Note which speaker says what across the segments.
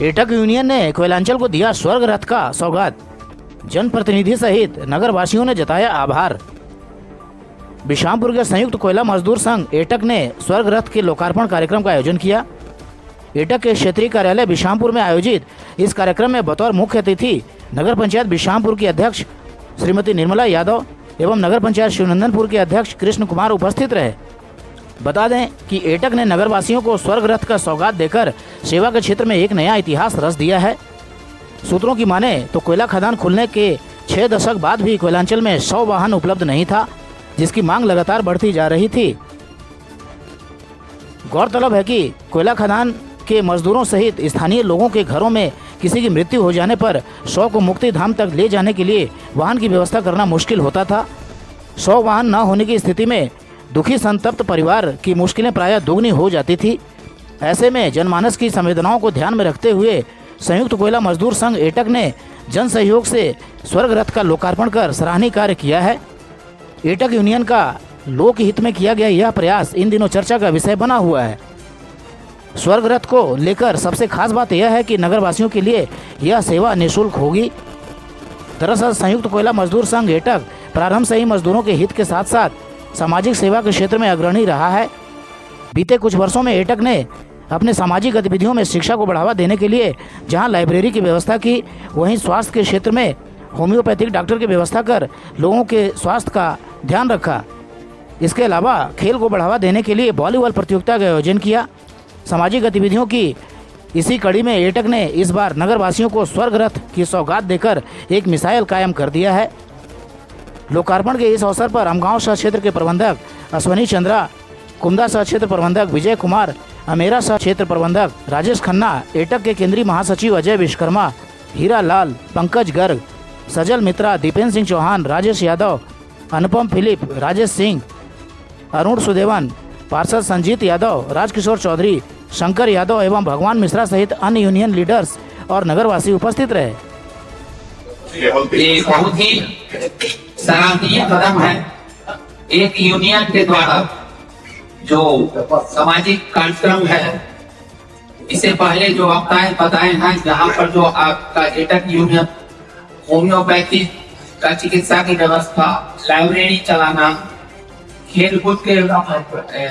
Speaker 1: AITUC union ने कोयलांचल को दिया स्वर्ग रथ का सौगात। जनप्रतिनिधि सहित नगर वासियों ने जताया आभार। बिशामपुर के संयुक्त कोयला मजदूर संघ एटक ने स्वर्ग रथ के लोकार्पण कार्यक्रम का आयोजन किया। एटक के क्षेत्रीय कार्यालय बिशामपुर में आयोजित इस कार्यक्रम में बतौर मुख्य अतिथि नगर पंचायत बिशामपुर की अध्यक्ष श्रीमती निर्मला यादव एवं नगर पंचायत शिवनंदनपुर के अध्यक्ष कृष्ण कुमार उपस्थित रहे। बता दें कि एटक ने नगरवासियों को स्वर्ग रथ का सौगात देकर सेवा के क्षेत्र में एक नया इतिहास रच दिया है। सूत्रों की माने तो कोयला खदान खुलने के 6 दशक बाद भी कोयलांचल में 100 वाहन उपलब्ध नहीं था, जिसकी मांग लगातार बढ़ती जा रही थी। गौरतलब है कि कोयला खदान के मजदूरों सहित स्थानीय लोगों के घरों में किसी की मृत्यु हो जाने पर शव को मुक्ति धाम तक ले जाने के लिए वाहन की व्यवस्था करना मुश्किल होता था। 100 वाहन न होने की स्थिति में दुखी संतप्त परिवार की मुश्किलें प्रायः दोगुनी हो जाती थी। ऐसे में जनमानस की संवेदनाओं को ध्यान में रखते हुए संयुक्त कोयला मजदूर संघ एटक ने जन सहयोग से स्वर्ग रथ का लोकार्पण कर सराहनीय कार्य किया है। एटक यूनियन का लोक हित में किया गया यह प्रयास इन दिनों चर्चा का विषय बना हुआ है। स्वर्ग रथ को लेकर सबसे खास बात यह है कि नगरवासियों के लिए यह सेवा निःशुल्क होगी। दरअसल संयुक्त कोयला मजदूर संघ एटक प्रारंभ से ही मजदूरों के हित के साथ साथ सामाजिक सेवा के क्षेत्र में अग्रणी रहा है। बीते कुछ वर्षों में एटक ने अपने सामाजिक गतिविधियों में शिक्षा को बढ़ावा देने के लिए जहां लाइब्रेरी की व्यवस्था की, वहीं स्वास्थ्य के क्षेत्र में होम्योपैथिक डॉक्टर की व्यवस्था कर लोगों के स्वास्थ्य का ध्यान रखा। इसके अलावा खेल को बढ़ावा देने के लिए वॉलीबॉल प्रतियोगिता का आयोजन किया। सामाजिक गतिविधियों की इसी कड़ी में एटक ने इस बार नगरवासियों को स्वर्ग रथ की सौगात देकर एक मिसाइल कायम कर दिया है। लोकार्पण के इस अवसर पर अमगांव शहर क्षेत्र के प्रबंधक अश्वनी चंद्रा, कुमदा शहर क्षेत्र प्रबंधक विजय कुमार, अमेरा शहर क्षेत्र प्रबंधक राजेश खन्ना, एटक के केंद्रीय महासचिव अजय विश्वकर्मा, हीरा लाल, पंकज गर्ग, सजल मित्रा, दीपेंद्र सिंह चौहान, राजेश यादव, अनुपम फिलिप, राजेश सिंह, अरुण सुदेवन, पार्षद संजीत यादव, राजकिशोर चौधरी, शंकर यादव एवं भगवान मिश्रा सहित अन्य यूनियन लीडर्स और नगरवासी उपस्थित रहे।
Speaker 2: ये बहुत ही सराहनीय कदम है एक यूनियन के द्वारा जो सामाजिक कार्यक्रम है। इससे पहले जो आपदाएं बताए हैं, जहाँ पर जो आपका एटक यूनियन होम्योपैथी का चिकित्सा की व्यवस्था, लाइब्रेरी चलाना, खेल कूद के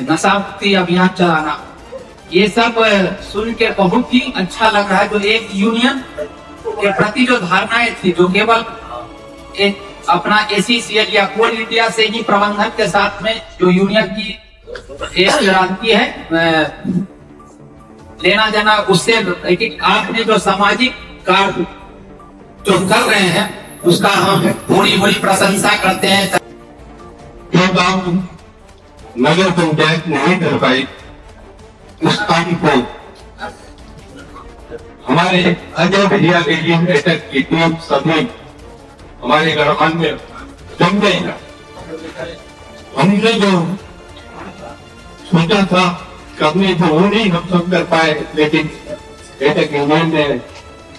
Speaker 2: नशा मुक्ति अभियान चलाना, ये सब सुन के बहुत ही अच्छा लग रहा है। जो एक यूनियन के प्रति जो धारणाएं थी, जो केवल एक अपना एसीसीएल या कोल इंडिया से ही प्रबंधन के साथ में जो यूनियन की एक राजनीति है लेना देना, उससे आपने जो सामाजिक कार्य जो कर रहे हैं उसका हम पूरी पूरी प्रशंसा करते हैं।
Speaker 3: जो काम नगर पंचायत नहीं कर पाई, उस काम को हमारे अजय भैया के लिए एटक की टीम सभी हमारे गणमान्य जम गई। हमने जो सोचा था कभी तो वो नहीं हम सब कर पाए, लेकिन एटक यूनियन ने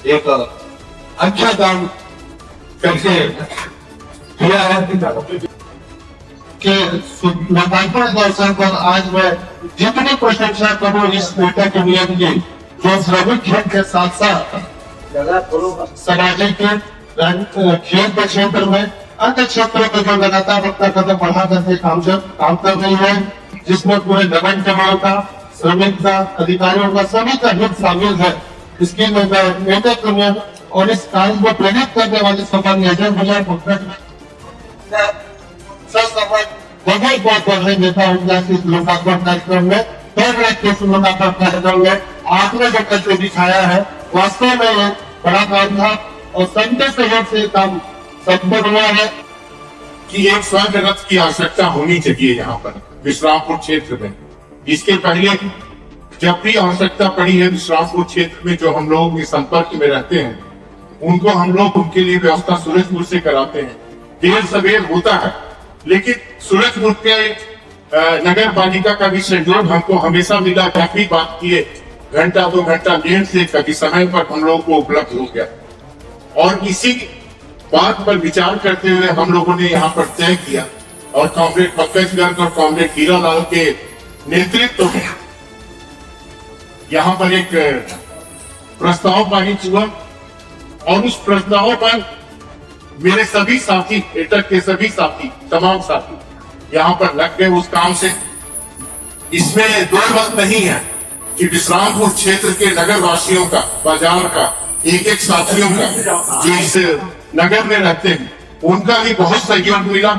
Speaker 3: एक अच्छा काम करके किया है कि लोकार्पण के अवसर पर आज मैं जितनी प्रशंसा करूं इस एटक यूनियन की, जो श्रमिक खेल के साथ साथ सामाजिक खेल के क्षेत्र में अन्य क्षेत्रों में जो लगातार अपना कदम बढ़ा करके काम कर रही है, जिसमें पूरे नगर जमाव का, श्रमिक का, अधिकारियों का, सभी का हित शामिल है। इसके लिए मैं एटक यूनियन और इस कार्य को प्रेरित करने वाले सम्माननीय अजय भैया बहुत बहुत बधाई देता हूँ। इस लोकार्पण कार्यक्रम में लोकार्पण कार्यक्रम में आपने जो करके दिखाया है, वास्तव में ये बड़ा काम था और संत सहयोग से काम संभव हुआ है
Speaker 4: कि एक स्वर्ग रथ की आवश्यकता होनी चाहिए यहाँ पर विश्रामपुर क्षेत्र में। इसके पहले जब भी आवश्यकता पड़ी है विश्रामपुर क्षेत्र में, जो हम लोग इस संपर्क में रहते हैं, उनको हम लोग उनके लिए व्यवस्था सूरजपुर से कराते हैं। देर सवेर होता है, लेकिन सूरजपुर के नगर पालिका का भी सहयोग हमको हमेशा मिला। काफी बात किए, घंटा 2 घंटा देर से कभी समय पर हम लोग को उपलब्ध हो गया। और इसी बात पर विचार करते हुए हम लोगों ने यहाँ पर तय किया और कॉमरेड पंकज गर्ग और कॉमरेड हीरा लाल के नेतृत्व में यहाँ पर एक प्रस्ताव पारित हुआ और उस प्रस्ताव पर मेरे सभी साथी, एटक के सभी साथी, तमाम साथी यहाँ पर लग गए उस काम से। इसमें दो मत नहीं है कि विश्रामपुर क्षेत्र के नगर वासियों का, बाजार का, एक एक साथियों का जो इस नगर में रहते हैं, उनका भी बहुत सहयोग मिला।